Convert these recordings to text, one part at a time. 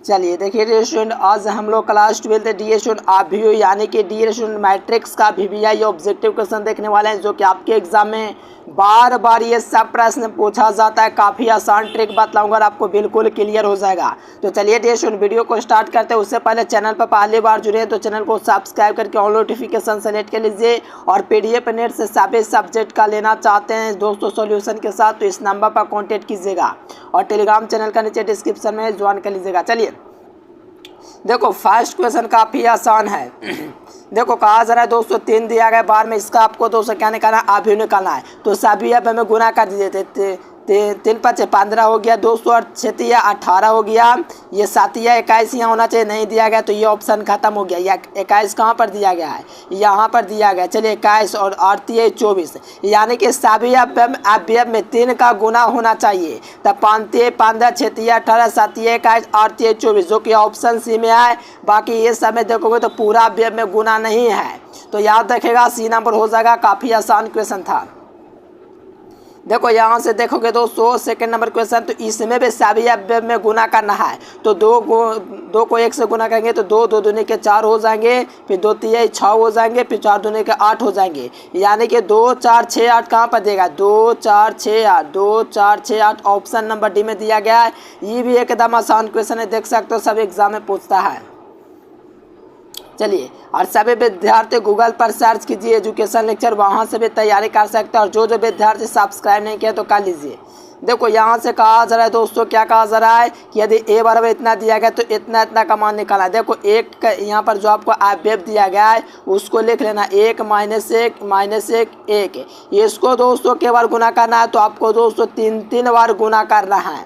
चलिए देखिए dear student, आज हम लोग क्लास 12 डी स्टूडेंट आप भी हो यानी कि डी स्टूडेंट मैट्रिक्स का VBI ऑब्जेक्टिव क्वेश्चन देखने वाले हैं, जो कि आपके एग्जाम में बार बार ये सब प्रश्न पूछा जाता है। काफ़ी आसान ट्रिक बतलाऊंगा और आपको बिल्कुल क्लियर हो जाएगा। तो चलिए डियर स्टूडेंट वीडियो को स्टार्ट करते हैं। उससे पहले चैनल पर पहली बार जुड़े हैं तो चैनल को सब्सक्राइब करके ऑल नोटिफिकेशन सेलेक्ट कर लीजिए। और PDF नेट से सभी सब्जेक्ट का लेना चाहते हैं दोस्तों सॉल्यूशन के साथ, तो इस नंबर पर कॉन्टेक्ट कीजिएगा और टेलीग्राम चैनल का नीचे डिस्क्रिप्शन में ज्वाइन कर लीजिएगा। चलिए देखो फर्स्ट क्वेश्चन काफ़ी आसान है। देखो कहा जा रहा है दोस्तों 3 दिया गया बार में, इसका आपको दोस्तों क्या निकालना है, अभी निकालना है। तो सभी अब हमें गुना कर दीजिए। 3 5 15 हो गया दोस्तों, और 6 18 हो गया। ये 7 21 यहाँ होना चाहिए, नहीं दिया गया तो ये ऑप्शन खत्म हो गया। या 21 कहाँ पर दिया गया है, यहाँ पर दिया गया। चलिए 21 और 8 24, यानी कि सभी अवयव में 3 का गुना होना चाहिए। तब 5 15 6 18 7 21 8 24, जो कि ऑप्शन सी में है। बाकी ये समय देखोगे तो पूरा अवयव में गुना नहीं है, तो याद रखेगा सी नंबर हो जाएगा। काफ़ी आसान क्वेश्चन था। देखो यहाँ से देखोगे दोस्तों सेकंड नंबर क्वेश्चन, तो इसमें भी सभी अवयव में गुना करना है। तो 2 को 1 से गुना करेंगे तो 2 2 दूनी के 4 हो जाएंगे, फिर 2 3 6 हो जाएंगे, फिर 4 दूनी के 8 हो जाएंगे। यानी कि 2 4 6 8 कहाँ पर देगा, 2 4 6 8 2 4 6 8 ऑप्शन नंबर डी में दिया गया है। ये भी एकदम आसान क्वेश्चन है, देख सकते हो सब एग्जाम में पूछता है। चलिए और सभी विद्यार्थी गूगल पर सर्च कीजिए एजुकेशन लेक्चर, वहाँ से भी तैयारी कर सकते हैं। और जो विद्यार्थी सब्सक्राइब नहीं किया तो कर लीजिए। देखो यहाँ से कहा जा रहा है दोस्तों, क्या कहा जा रहा है कि यदि a बराबर इतना दिया गया तो इतना इतना का मान निकालना है। देखो एक का यहाँ पर जो आपको अवयव दिया गया है उसको लिख लेना, 1 -1 -1 1। इसको दोस्तों के बार गुना करना है, तो आपको दोस्तों 3 बार गुना करना है।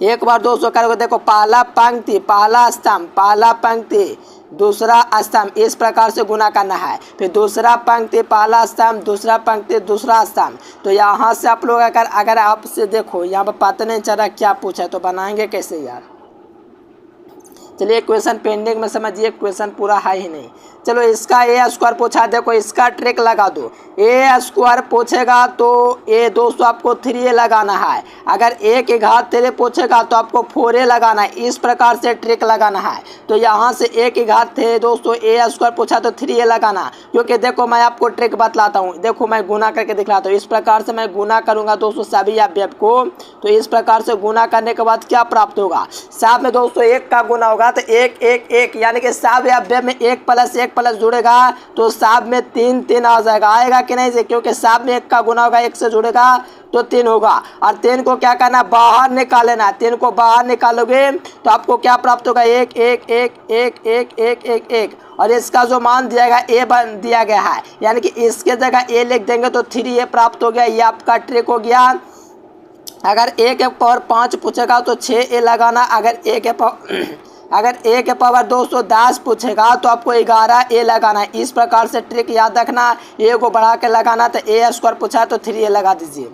एक बार दोस्तों करोगे, देखो पहला पंक्ति पहला स्तंभ पहला पंक्ति दूसरा स्तंभ, इस प्रकार से गुना करना है। फिर दूसरा पंक्ति पहला स्तंभ दूसरा पंक्ति दूसरा स्तंभ। तो यहाँ से आप लोग अगर आपसे देखो यहाँ पर पता नहीं चल रहा क्या पूछा, तो बनाएंगे कैसे यार। चलिए क्वेश्चन पेंडिंग में समझिए, क्वेश्चन पूरा है ही नहीं। चलो इसका A² पूछा, देखो इसका ट्रिक लगा दो। A² पूछेगा तो ए दोस्तों आपको 3A लगाना है। अगर A की घात 3 पूछेगा तो आपको 4A लगाना है। इस प्रकार से ट्रिक लगाना है। तो यहाँ से A की घात थे दोस्तों, A² पूछा तो 3A लगाना। क्योंकि देखो मैं आपको ट्रिक बतलाता हूँ, देखो मैं गुना करके दिखलाता हूँ। इस प्रकार से मैं गुना करूँगा दोस्तों सभी अवयव को। तो इस प्रकार से गुना करने के बाद क्या प्राप्त होगा, साथ में दोस्तों 1 का गुना होगा तो 1 1 1, यानी कि सब अवयव में 1 + 1 + जुड़ेगा तो सब में 3 3 आ जाएगा। आएगा कि नहीं से, क्योंकि सब में 1 का गुना होगा, 1 से जुड़ेगा तो 3 होगा। और 3 को क्या करना, बाहर निकाल लेना। 3 को बाहर निकालोगे तो आपको क्या प्राप्त होगा, 1 1 1 1 1 1 1 1। और इसका जो मान दिया गया A दिया गया है, यानी कि इसके जगह A लिख देंगे तो 3A प्राप्त हो गया। ये आपका ट्रिक हो गया। अगर A के पावर 5 पूछेगा तो 6A लगाना। अगर A के पावर 210 पूछेगा तो आपको 11A लगाना है। इस प्रकार से ट्रिक याद रखना। A को बढ़ा के लगाना, तो A² पूछा तो 3A लगा दीजिए।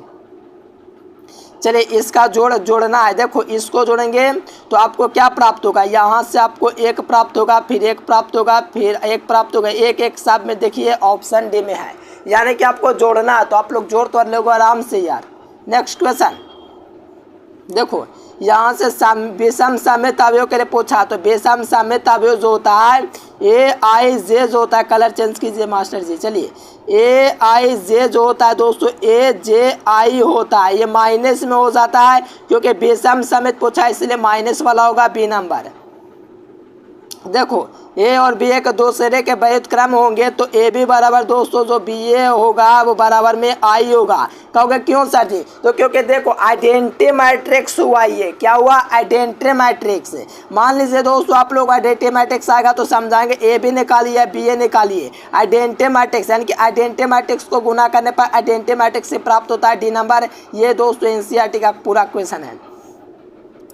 चलिए इसका जोड़ना है। देखो इसको जोड़ेंगे तो आपको क्या प्राप्त होगा, यहाँ से आपको 1 प्राप्त होगा, फिर 1 प्राप्त होगा, फिर 1 प्राप्त होगा। 1 1 सब में देखिए ऑप्शन डी में है, यानी कि आपको जोड़ना है। तो आप लोग जोड़ तो लोग आराम से यार। नेक्स्ट क्वेश्चन देखो, यहाँ से विषम समेत अवयव के लिए पूछा। तो विषम समेत अवयव जो होता है AIJ जो होता है, कलर चेंज कीजिए मास्टर जी। चलिए AIJ जो होता है दोस्तों AJI होता है। ये माइनस में हो जाता है, क्योंकि विषम समेत पूछा इसलिए माइनस वाला होगा B नंबर। देखो A और BA के दूसरे के व्युत्क्रम होंगे तो AB बराबर दोस्तों जो BA होगा वो बराबर में I होगा। कहोगे क्यों सर जी, तो क्योंकि देखो आइडेंटिटी मैट्रिक्स हुआ। ये क्या हुआ, आइडेंटिटी मैट्रिक्स। मान लीजिए दोस्तों आप लोग आइडेंटिटी मैट्रिक्स आएगा तो समझाएंगे AB निकालिए BA निकालिए। आइडेंटिटी मैट्रिक्स यानी कि आइडेंटिटी मैट्रिक्स को गुना करने पर आइडेंटिटी मैट्रिक्स से प्राप्त होता है D नंबर। ये दोस्तों NCERT का पूरा क्वेश्चन है।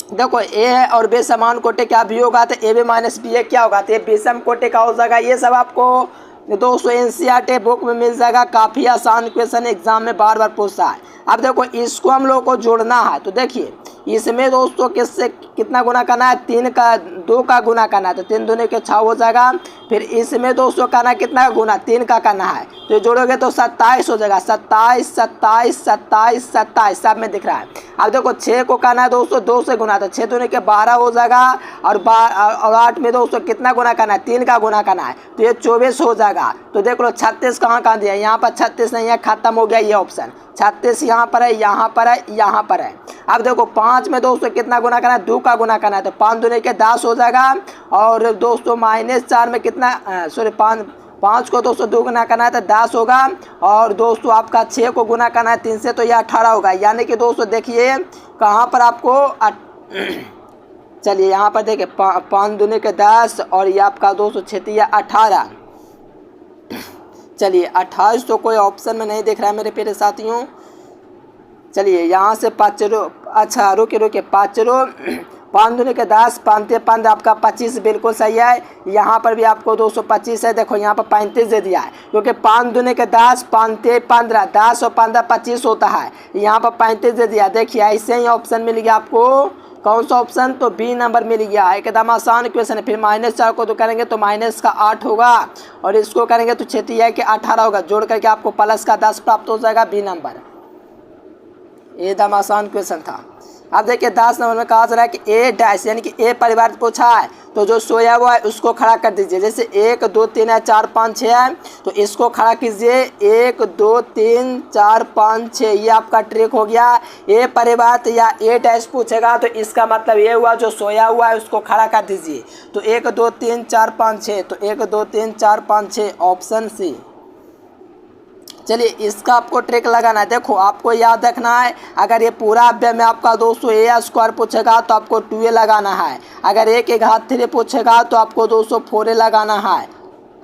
देखो A है और B समान कोटि का भी होगा तो AB - BA क्या होगा, तो ये विषम कोटि का हो जाएगा। ये सब आपको दोस्तों NCERT बुक में मिल जाएगा। काफ़ी आसान क्वेश्चन एग्जाम में बार बार पूछता है। अब देखो इसको हम लोग को जोड़ना है। तो देखिए इसमें दोस्तों किससे कितना गुना करना है, 3 का 2 का गुना करना है, तो 3 दूनी के 6 हो जाएगा। फिर इसमें दोस्तों करना कितना गुना, 3 का करना है, तो जोड़ोगे तो 27 हो जाएगा। 27 27 27 27 सब में दिख रहा है। अब देखो 6 को करना है दोस्तों 2 से गुना, तो 6 दूनी के 12 हो जाएगा। और 8 में दोस्तों कितना गुना करना है, 3 का गुना करना है, तो ये 24 हो जाएगा। तो देख लो 36 कहाँ दिया, यहाँ पर 36 नहीं है, खत्म हो गया ये ऑप्शन। 36 यहाँ पर है, यहाँ पर है, यहाँ पर है। अब देखो 5 में दोस्तों कितना गुना करना है, 2 का गुना करना है, तो 5 दूनी के 10 हो जाएगा। और दोस्तों -4 में कितना, सॉरी 5 को दोस्तों 2 गुना करना है तो 10 होगा। और दोस्तों आपका 6 को गुना करना है 3 से, तो ये 18 होगा। यानी कि दोस्तों देखिए कहाँ पर आपको चलिए यहाँ पर देखिए 5 दूनी के 10 और ये आपका दोस्तों 6 18। चलिए 28 तो कोई ऑप्शन में नहीं दिख रहा है मेरे प्यारे साथियों। चलिए यहाँ से 5 अच्छा रुके 5 दूनी के 10 5 15 आपका 25 बिल्कुल सही है। यहाँ पर भी आपको 225 है। देखो यहाँ पर 35 दे दिया है, क्योंकि 5 दूनी के 10 5 15 10 और 15 25 होता है। यहाँ पर 35 दे दिया। देखिए ऐसे ही ऑप्शन मिल गया आपको, कौन सा ऑप्शन, तो बी नंबर मिल गया। एकदम आसान क्वेश्चन है। फिर -4 को तो करेंगे तो माइनस का 8 होगा, और इसको करेंगे तो 6 के 18 होगा, जोड़ करके आपको प्लस का 10 प्राप्त हो जाएगा, बी नंबर। एकदम आसान क्वेश्चन था। अब देखिए 10 नंबर में कहा जा रहा है कि ए डैश यानी कि ए परिवार पूछा है, तो जो सोया हुआ है उसको खड़ा कर दीजिए। जैसे 1 2 3 है, 4 5 6 है, तो इसको खड़ा कीजिए। 1 2 3 4 5 6 ये आपका ट्रिक हो गया। ए परिवार या ए डैश पूछेगा तो इसका मतलब ये हुआ जो सोया हुआ है उसको खड़ा कर दीजिए। तो 1 2 3 4 5 6, तो 1 2 3 4 5 6 ऑप्शन सी। चलिए इसका आपको ट्रिक लगाना है। देखो आपको याद रखना है, अगर ये पूरा अव्यय में आपका दोस्तों ए स्क्वायर पूछेगा तो आपको 2a लगाना है। अगर ए के घात 3 पूछेगा तो आपको दोस्तों 4a लगाना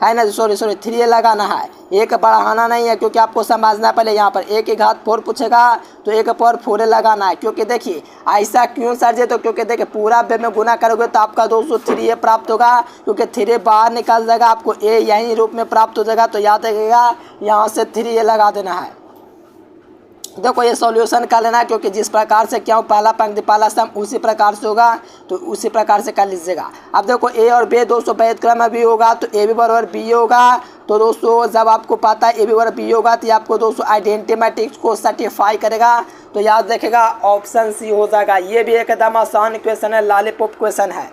है ना, सॉरी 3a लगाना है। एक बढ़ाना नहीं है, क्योंकि आपको समझना पहले यहाँ पर ए के घात 4 पूछेगा तो 1 पर 4a लगाना है। क्योंकि देखिए ऐसा क्यों सर जी, तो क्योंकि देखिए पूरा अव्यय में गुना करोगे तो आपका दोस्तों 3a प्राप्त होगा, क्योंकि 3a बाहर निकल जाएगा, आपको a यही रूप में प्राप्त हो जाएगा। तो याद रखिएगा यहाँ से 3a लगा देना है। देखो ये सॉल्यूशन कर लेना, क्योंकि जिस प्रकार से क्या हो पहला पंक्ति पहला स्तंभ उसी प्रकार से होगा, तो उसी प्रकार से कर लीजिएगा। अब देखो ए और बी दोस्तों वैध क्रम में भी होगा, तो ए बी बराबर बी होगा। तो दोस्तों जब आपको पता है ए बी बराबर बी होगा तो ये आपको दोस्तों आइडेंटिटी मैट्रिक्स को सर्टिफाई करेगा। तो याद रखेगा ऑप्शन सी हो जाएगा। ये भी एकदम आसान क्वेश्चन है, लॉलीपॉप क्वेश्चन है।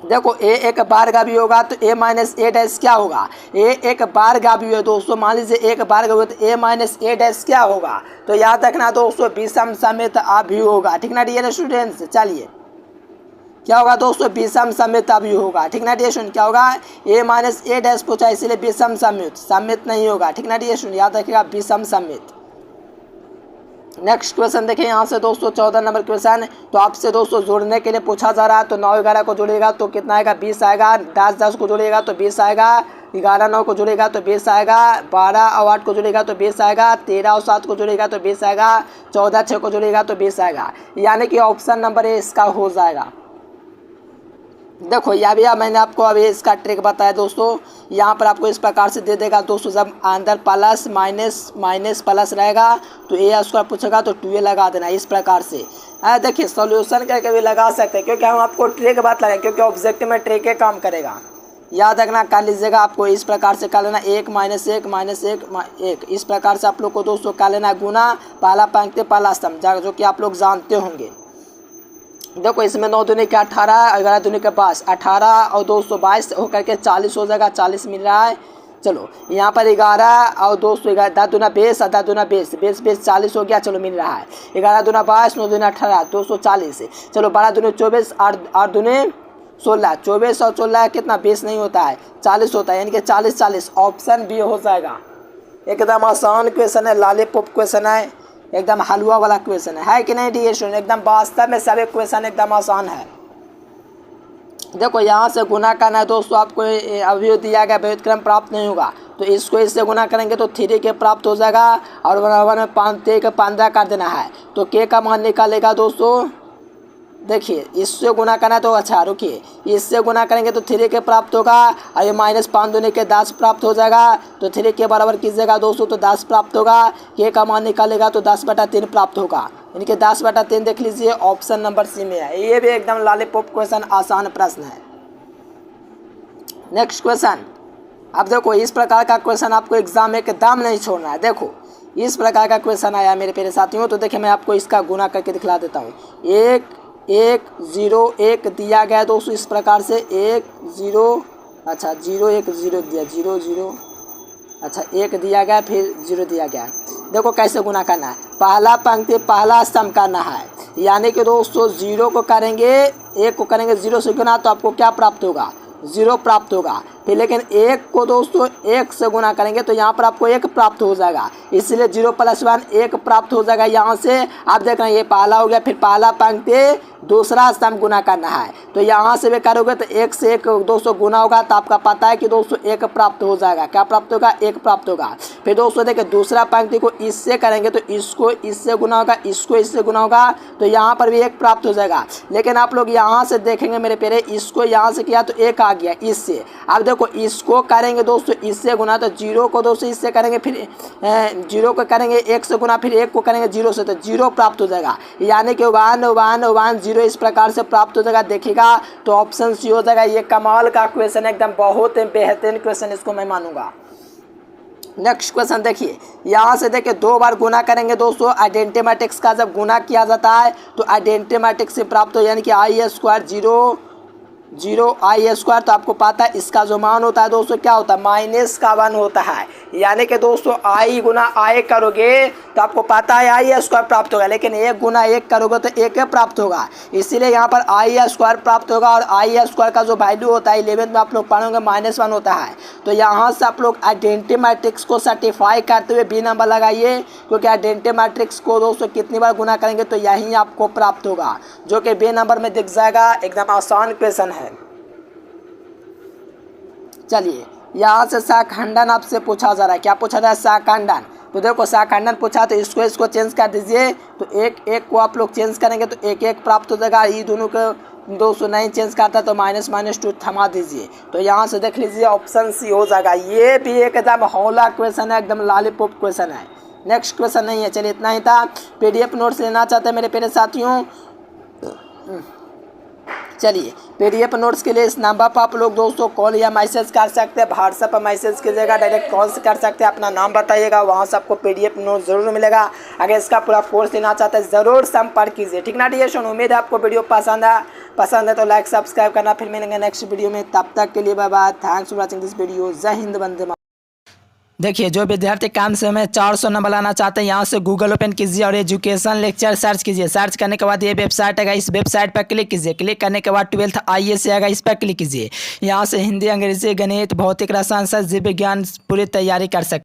देखो ए एक बारगावी होगा तो a माइनस ए डैश क्या होगा, ए एक बारगावी है दोस्तों। मान लीजिए एक बारगावी तो a माइनस ए डैश क्या होगा, तो याद रखना दोस्तों विषम समेत अभियोग होगा। ठीक ना डियर स्टूडेंट्स। चलिए क्या होगा दोस्तों, विषम समेत अभियोग होगा। ठीक ना डियर स्टूडेंट। क्या होगा, a माइनस ए डैश पूछा इसलिए विषम समेत नहीं होगा। ठीक ना डियर स्टूडेंट, याद रखिएगा विषम समेत। नेक्स्ट क्वेश्चन देखिए यहाँ से दोस्तों 14 नंबर क्वेश्चन। तो आपसे दोस्तों जोड़ने के लिए पूछा जा रहा है, तो 9 11 को जोड़ेगा तो कितना आएगा, 20 आएगा। 10 10 को जोड़ेगा तो 20 आएगा। 11 9 को जोड़ेगा तो 20 आएगा। 12 और 8 को जोड़ेगा तो 20 आएगा। 13 और 7 को जोड़ेगा तो 20 आएगा। 14 6 को जोड़ेगा तो 20 आएगा। यानी कि ऑप्शन नंबर ए इसका हो जाएगा। देखो यह भी मैंने आपको अभी इसका ट्रिक बताया दोस्तों। यहाँ पर आपको इस प्रकार से दे देगा दोस्तों, जब अंदर प्लस माइनस प्लस रहेगा तो ए स्क्वायर पूछेगा तो 2a लगा देना इस प्रकार से। देखिए सॉल्यूशन करके भी लगा सकते हैं, क्योंकि हम आपको ट्रिक बात लगाएंगे, क्योंकि ऑब्जेक्टिव में ट्रिक के काम करेगा। याद रखना कर लीजिएगा, आपको इस प्रकार से कर लेना 1 -1 -1 इस प्रकार से आप लोग को दोस्तों कर लेना गुना पहला पंक्ति पहला स्तंभ, जो कि आप लोग जानते होंगे। देखो इसमें 9 दूनी के 18, 11 दूनी के 22, 18 और 222 होकर के 40 हो जाएगा। 40 मिल रहा है। चलो यहाँ पर 11 और 211 10 दूना 20 10 दूना 20 20 20 40 हो गया। चलो मिल रहा है। 11 दूना 22 9 दूना 18 240। चलो 12 दूनी 24 8 दूनी 16। 24 और 16 कितना 20 नहीं होता है, 40 होता है, यानी कि 40 40 ऑप्शन बी हो जाएगा। एकदम आसान क्वेश्चन है, लॉलीपॉप क्वेश्चन है, एकदम हलवा वाला क्वेश्चन है कि नहीं डियर स्टूडेंट। एकदम वास्तव में सभी क्वेश्चन एकदम आसान है। देखो यहाँ से गुना करना है दोस्तों, आपको अवयव दिया गया वैध क्रम प्राप्त नहीं होगा, तो इसको इससे गुना करेंगे तो 3 के प्राप्त हो जाएगा। और बराबर में 5 के 15 कर देना है, तो के का मान निकालेगा दोस्तों। देखिए इससे गुना करना है तो अच्छा रुकिए, इससे गुना करेंगे तो 3 के प्राप्त होगा, और ये -5 दूनी के 10 प्राप्त हो जाएगा। तो 3 के बराबर कीजिएगा दोस्तों तो 10 प्राप्त होगा। के का मान निकालेगा तो 10/3 प्राप्त होगा। इनके 10/3 देख लीजिए, ऑप्शन नंबर सी में है। ये भी एकदम लॉलीपॉप क्वेश्चन, आसान प्रश्न है। नेक्स्ट क्वेश्चन, अब देखो इस प्रकार का क्वेश्चन आपको एग्जाम में एकदम नहीं छोड़ना है। देखो इस प्रकार का क्वेश्चन आया मेरे प्यारे साथियों, तो देखिए मैं आपको इसका गुना करके दिखला देता हूँ। 1 1 0 1 दिया गया दोस्तों इस प्रकार से, 1 0 अच्छा 0 1 0 दिया, 0 0 अच्छा 1 दिया गया, फिर 0 दिया गया। देखो कैसे गुना करना है, पहला पंक्ति पहला स्तंभ करना है, यानी कि दोस्तों 0 को करेंगे 1 को करेंगे 0 से गुना, तो आपको क्या प्राप्त होगा, 0 प्राप्त होगा। फिर लेकिन 1 को दोस्तों 1 से गुना करेंगे तो यहाँ पर आपको 1 प्राप्त हो जाएगा, इसलिए 0 + 1 1 प्राप्त हो जाएगा। यहाँ से आप देख रहे हैं ये पहला हो गया, फिर पहला पंक्ति दूसरा स्तंभ गुना करना है, तो यहाँ से भी करोगे तो 1 से 1 दोस्तों गुना होगा, तो आपका पता है कि दोस्तों 1 प्राप्त हो जाएगा। क्या प्राप्त होगा, 1 प्राप्त होगा। फिर दोस्तों देखिए दूसरा पंक्ति को इससे करेंगे तो इसको इससे गुना होगा, इसको इससे गुना होगा, तो यहाँ पर भी 1 प्राप्त हो जाएगा। लेकिन आप लोग यहाँ से देखेंगे मेरे प्यारे, इसको यहाँ से किया तो 1 आ गया इससे। अब देखो इसको करेंगे दोस्तों इससे गुना, तो 0 को दोस्तों इससे करेंगे, फिर 0 को करेंगे 1 से गुना, फिर 1 को करेंगे 0 से, तो 0 प्राप्त हो जाएगा। यानी कि 1 1 1 0 इस प्रकार से प्राप्त हो जाएगा। देखिएगा तो ऑप्शन सी हो जाएगा। ये कमाल का क्वेश्चन, एकदम बहुत बेहतरीन क्वेश्चन, इसको मैं मानूंगा। नेक्स्ट क्वेश्चन देखिए, यहाँ से देखिए 2 बार गुना करेंगे दोस्तों। आइडेंटिटी मैट्रिक्स का जब गुना किया जाता है तो आइडेंटिटी मैट्रिक्स से प्राप्त हो, यानी कि I² 0 0 I², तो आपको पता है इसका जो मान होता है दोस्तों क्या होता है, -1 होता है। यानी कि दोस्तों I गुना I करोगे तो आपको पता है I² प्राप्त होगा, लेकिन 1 गुना 1 करोगे तो 1 प्राप्त होगा, इसीलिए यहाँ पर I² प्राप्त होगा। और I² का जो वैल्यू होता है 11th में आप लोग पढ़ोगे -1 होता है। तो यहाँ से आप लोग आइडेंटिटी मैट्रिक्स को सर्टिफाई करते हुए B नंबर लगाइए, क्योंकि आइडेंटिटी मैट्रिक्स को दोस्तों कितनी बार गुना करेंगे तो यही आपको प्राप्त होगा, जो कि B नंबर में दिख जाएगा। एकदम आसान क्वेश्चन है। चलिए यहाँ से शाखंडन आपसे पूछा जा रहा है, क्या पूछा जा रहा है, शाखंडन। तो देखो शाखंडन पूछा तो इसको चेंज कर दीजिए, तो 1 1 को आप लोग चेंज करेंगे तो 1 1 प्राप्त हो जाएगा। ये दोनों को दोस्तों नहीं चेंज करता तो -2 थमा दीजिए, तो यहाँ से देख लीजिए ऑप्शन सी हो जाएगा। ये भी एकदम हौला क्वेश्चन है, एकदम लॉलीपॉप क्वेश्चन है। नेक्स्ट क्वेश्चन नहीं है। चलिए इतना ही था। PDF नोट्स लेना चाहते हैं मेरे प्यारे साथियों, चलिए PDF नोट्स के लिए इस नंबर पर आप लोग दोस्तों कॉल या मैसेज कर सकते हैं। व्हाट्सएप पर मैसेज कीजिएगा, डायरेक्ट कॉल से कर सकते हैं। अपना नाम बताइएगा, वहाँ से आपको PDF नोट जरूर मिलेगा। अगर इसका पूरा कोर्स लेना चाहते हैं ज़रूर संपर्क कीजिए, ठीक ना डियर स्टूडेंट। उम्मीद है आपको वीडियो पसंद है तो लाइक सब्सक्राइब करना। फिर मिलेंगे नेक्स्ट वीडियो में, तब तक के लिए bye bye. Thanks for watching this video. जय हिंद, वंदे मातरम। देखिए जो विद्यार्थी काम से में 400 नंबर लाना चाहते हैं, यहाँ से गूगल ओपन कीजिए और एजुकेशन लेक्चर सर्च कीजिए। सर्च करने के बाद ये वेबसाइट आएगा, इस वेबसाइट पर क्लिक कीजिए। क्लिक करने के बाद 12th IAS आएगा, इस पर क्लिक कीजिए। यहाँ से हिंदी, अंग्रेजी, गणित, भौतिक, रसायन, जीव विज्ञान पूरी तैयारी कर सकते हैं।